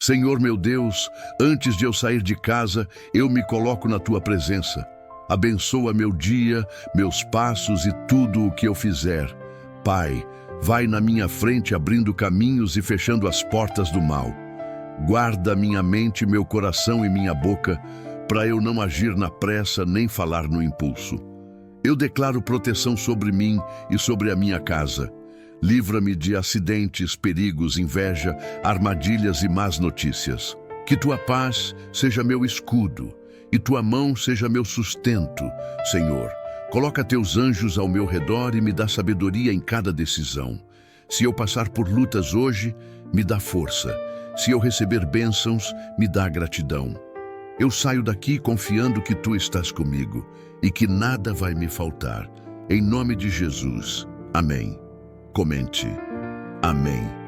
Senhor meu Deus, antes de eu sair de casa, eu me coloco na tua presença. Abençoa meu dia, meus passos e tudo o que eu fizer. Pai, vai na minha frente abrindo caminhos e fechando as portas do mal. Guarda minha mente, meu coração e minha boca, para eu não agir na pressa nem falar no impulso. Eu declaro proteção sobre mim e sobre a minha casa. Livra-me de acidentes, perigos, inveja, armadilhas e más notícias. Que tua paz seja meu escudo e tua mão seja meu sustento, Senhor. Coloca teus anjos ao meu redor e me dá sabedoria em cada decisão. Se eu passar por lutas hoje, me dá força. Se eu receber bênçãos, me dá gratidão. Eu saio daqui confiando que tu estás comigo e que nada vai me faltar. Em nome de Jesus. Amém. Comente. Amém.